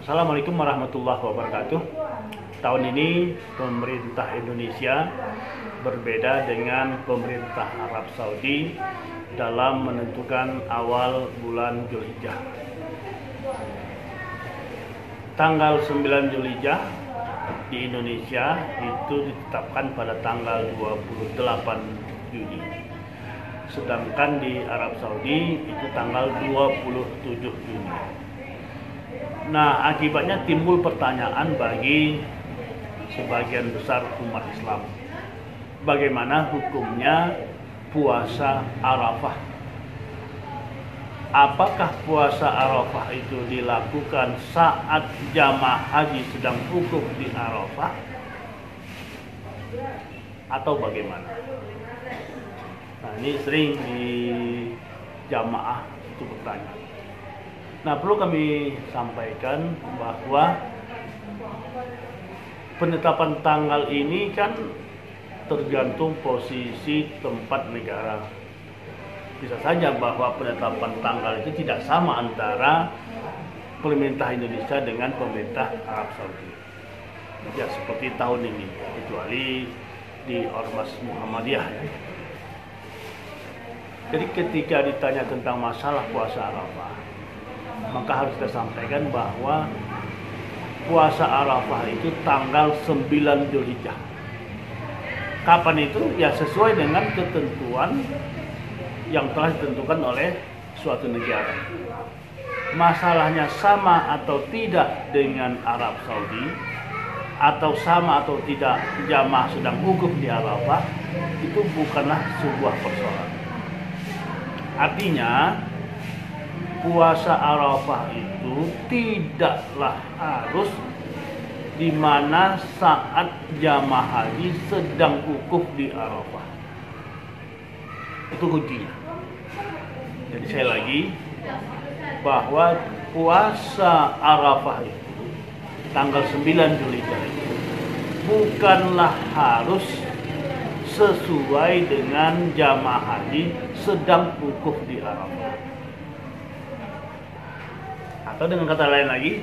Assalamualaikum warahmatullahi wabarakatuh. Tahun ini pemerintah Indonesia berbeda dengan pemerintah Arab Saudi dalam menentukan awal bulan Zulhijjah. Tanggal 9 Zulhijjah di Indonesia itu ditetapkan pada tanggal 28 Juni. Sedangkan di Arab Saudi itu tanggal 27 Juni. Nah, akibatnya timbul pertanyaan bagi sebagian besar umat Islam. Bagaimana hukumnya puasa Arafah? Apakah puasa Arafah itu dilakukan saat jamaah haji sedang wukuf di Arafah? Atau bagaimana? Nah, ini sering di jamaah itu bertanya. Nah, perlu kami sampaikan bahwa penetapan tanggal ini kan tergantung posisi tempat negara. Bisa saja bahwa penetapan tanggal itu tidak sama antara pemerintah Indonesia dengan pemerintah Arab Saudi. Ya, seperti tahun ini, kecuali di Ormas Muhammadiyah. Jadi ketika ditanya tentang masalah puasa Arafah, maka harus kita sampaikan bahwa puasa Arafah itu tanggal 9 Zulhijjah. Kapan itu? Ya sesuai dengan ketentuan yang telah ditentukan oleh suatu negara. Masalahnya sama atau tidak dengan Arab Saudi, atau sama atau tidak jamaah sedang wukuf di Arafah, itu bukanlah sebuah persoalan. Artinya puasa Arafah itu tidaklah harus di mana saat jamaah haji sedang wukuf di Arafah. Itu kuncinya. Jadi sekali lagi bahwa puasa Arafah itu tanggal 9 Zulhijjah itu bukanlah harus sesuai dengan jamaah haji sedang wukuf di Arafah. Atau dengan kata lain lagi,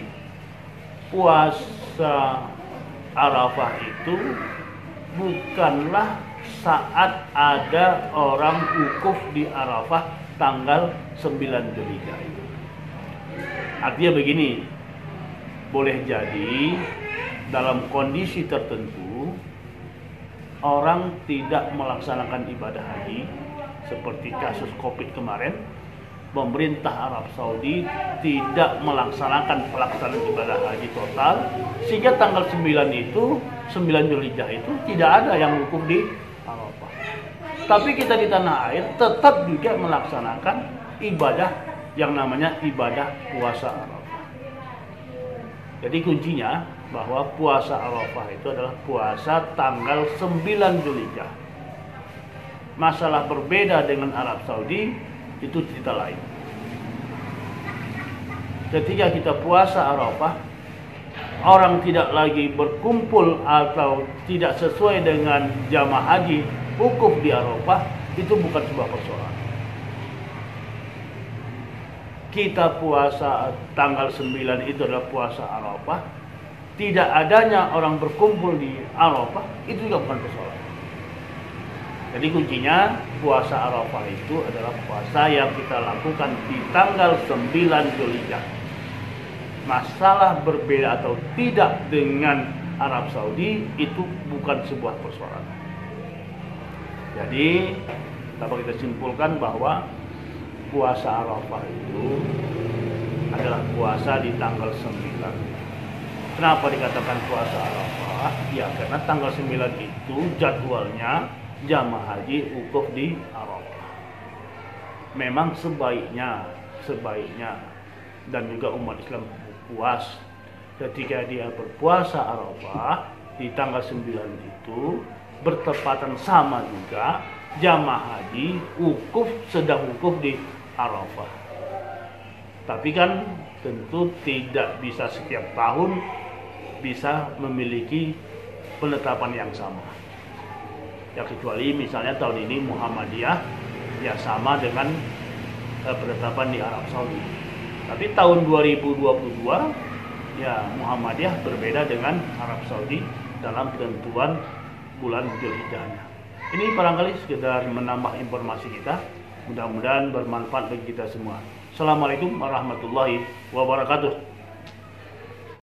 puasa Arafah itu bukanlah saat ada orang wukuf di Arafah tanggal 9 Zulhijjah. Artinya begini, boleh jadi dalam kondisi tertentu orang tidak melaksanakan ibadah haji, seperti kasus Covid kemarin. Pemerintah Arab Saudi tidak melaksanakan pelaksanaan ibadah haji total, sehingga tanggal 9 Zulhijjah itu tidak ada yang wukuf di Arafah. Tapi kita di tanah air tetap juga melaksanakan ibadah yang namanya ibadah puasa Arafah. Jadi kuncinya bahwa puasa Arafah itu adalah puasa tanggal 9 Zulhijjah. Masalah berbeda dengan Arab Saudi itu cerita lain. Ketika kita puasa Arafah, orang tidak lagi berkumpul atau tidak sesuai dengan jamaah haji wukuf di Arafah, itu bukan sebuah persoalan. Kita puasa tanggal 9 itu adalah puasa Arafah, tidak adanya orang berkumpul di Arafah, itu juga bukan persoalan. Jadi kuncinya puasa Arafah itu adalah puasa yang kita lakukan di tanggal 9 Zulhijjah. Masalah berbeda atau tidak dengan Arab Saudi itu bukan sebuah persoalan. Jadi dapat kita simpulkan bahwa puasa Arafah itu adalah puasa di tanggal 9. Kenapa dikatakan puasa Arafah? Ya karena tanggal 9 itu jadwalnya jamaah haji wukuf di Arafah. Memang sebaiknya dan juga umat Islam puas ketika dia berpuasa Arafah di tanggal 9 itu bertepatan sama juga jamaah haji sedang wukuf di Arafah. Tapi kan tentu tidak bisa setiap tahun bisa memiliki penetapan yang sama. Ya kecuali misalnya tahun ini Muhammadiyah ya sama dengan penetapan di Arab Saudi. Tapi tahun 2022 Ya, Muhammadiyah berbeda dengan Arab Saudi dalam tentuan bulan Dzulhijjahnya. Ini barangkali sekedar menambah informasi kita. Mudah-mudahan bermanfaat bagi kita semua. Assalamualaikum warahmatullahi wabarakatuh.